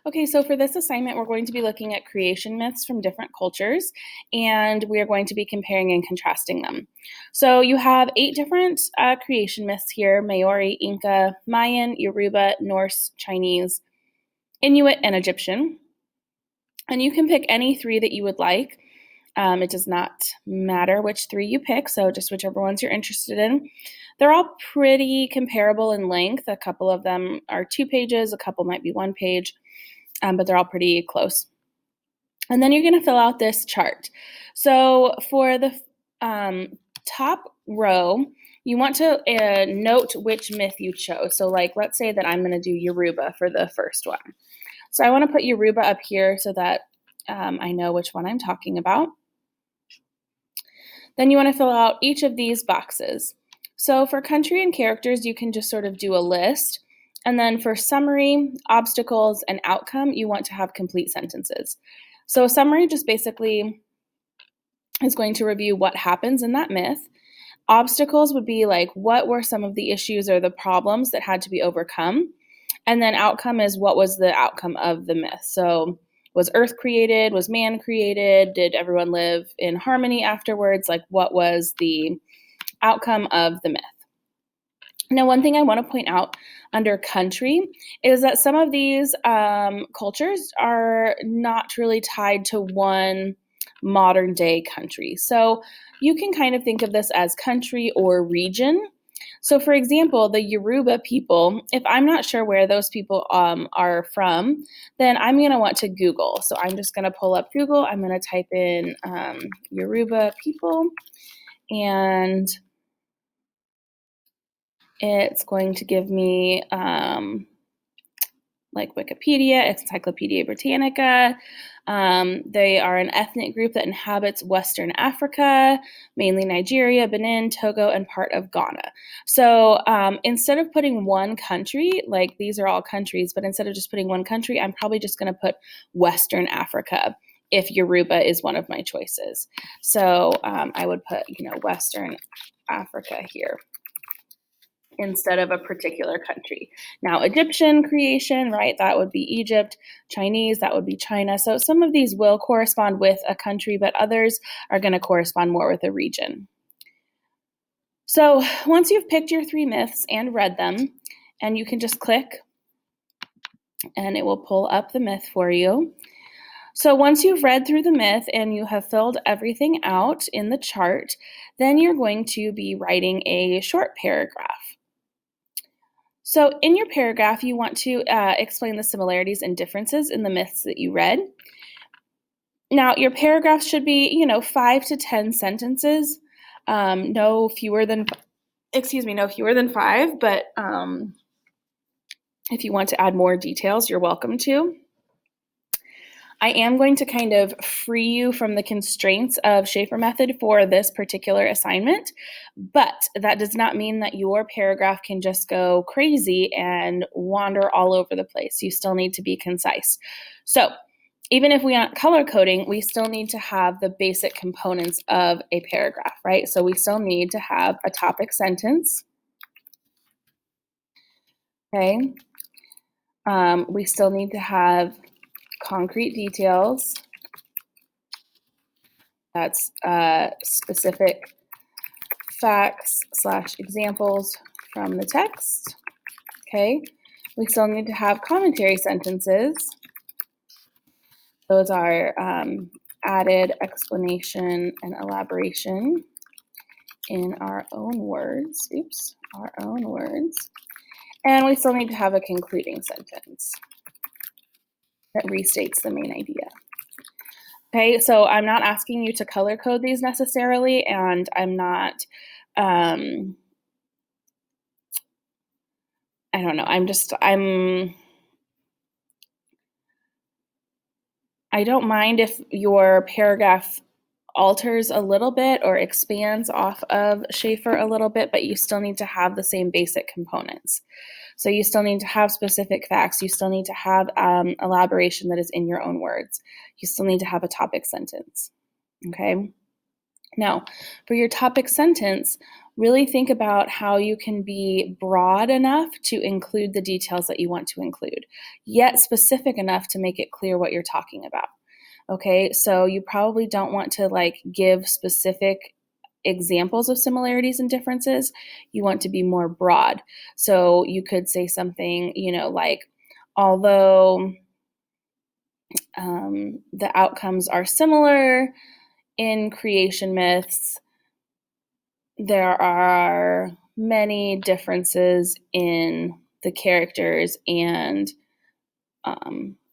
Okay, so for this assignment, we're going to be looking at creation myths from different cultures, and we are going to be comparing and contrasting them. So you have 8 different creation myths here: Maori, Inca, Mayan, Yoruba, Norse, Chinese, Inuit, and Egyptian. And you can pick any 3 that you would like. It does not matter which 3 you pick, so just whichever ones you're interested in. They're all pretty comparable in length. A couple of them are 2 pages, a couple might be 1 page. But they're all pretty close. And then you're going to fill out this chart. So for the top row, you want to note which myth you chose. So like, let's say that I'm going to do Yoruba for the first one. So I want to put Yoruba up here so that I know which one I'm talking about. Then you want to fill out each of these boxes. So for country and characters, you can just sort of do a list. And then for summary, obstacles, and outcome, you want to have complete sentences. So a summary just basically is going to review what happens in that myth. Obstacles would be like, what were some of the issues or the problems that had to be overcome? And then outcome is, what was the outcome of the myth? So was Earth created? Was man created? Did everyone live in harmony afterwards? Like, what was the outcome of the myth? Now, one thing I want to point out under country is that some of these cultures are not really tied to one modern day country. So you can kind of think of this as country or region. So for example, the Yoruba people, if I'm not sure where those people are from, then I'm going to want to Google. So I'm just going to pull up Google. I'm going to type in Yoruba people, and it's going to give me like Wikipedia, Encyclopedia Britannica. They are an ethnic group that inhabits Western Africa, mainly Nigeria, Benin, Togo, and part of Ghana. So instead of putting one country, like these are all countries, but instead of just putting one country, I'm probably just going to put Western Africa if Yoruba is one of my choices. So I would put, Western Africa here instead of a particular country. Now, Egyptian creation, right, that would be Egypt. Chinese, that would be China. So some of these will correspond with a country, but others are going to correspond more with a region. So once you've picked your 3 myths and read them, and you can just click, and it will pull up the myth for you. So once you've read through the myth and you have filled everything out in the chart, then you're going to be writing a short paragraph. So in your paragraph, you want to explain the similarities and differences in the myths that you read. Now, your paragraph should be, 5 to 10 sentences, no fewer than 5, but if you want to add more details, you're welcome to. I am going to kind of free you from the constraints of Schaefer method for this particular assignment, but that does not mean that your paragraph can just go crazy and wander all over the place. You still need to be concise. So even if we aren't color coding, we still need to have the basic components of a paragraph, right? So we still need to have a topic sentence, okay? We still need to have concrete details. That's specific facts/examples from the text, okay? We still need to have commentary sentences. Those are added explanation and elaboration in our own words, And we still need to have a concluding sentence that restates the main idea. Okay, so I'm not asking you to color code these necessarily, and I'm not, I don't know, I don't mind if your paragraph alters a little bit or expands off of Schaefer a little bit, but you still need to have the same basic components. So you still need to have specific facts. You still need to have elaboration that is in your own words. You still need to have a topic sentence, okay? Now, for your topic sentence, really think about how you can be broad enough to include the details that you want to include, yet specific enough to make it clear what you're talking about. Okay, so you probably don't want to like give specific examples of similarities and differences. You want to be more broad. So you could say something, like, although the outcomes are similar in creation myths, there are many differences in the characters and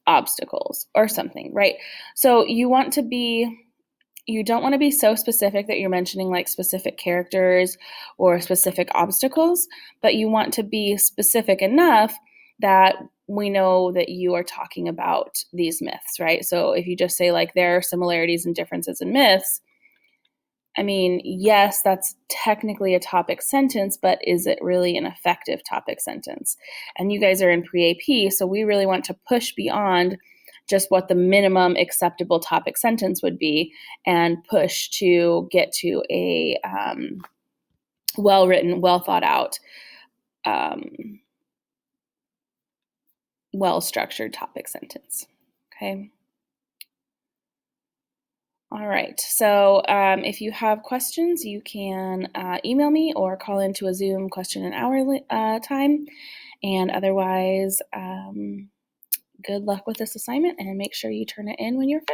obstacles or something, right? So you don't want to be so specific that you're mentioning like specific characters or specific obstacles, but you want to be specific enough that we know that you are talking about these myths, right? So if you just say like there are similarities and differences in myths, I mean, yes, that's technically a topic sentence, but is it really an effective topic sentence? And you guys are in pre-AP, so we really want to push beyond just what the minimum acceptable topic sentence would be and push to get to a well-written, well-thought-out, well-structured topic sentence, okay? All right, so if you have questions, you can email me or call into a Zoom question and hour time. And otherwise, good luck with this assignment and make sure you turn it in when you're finished.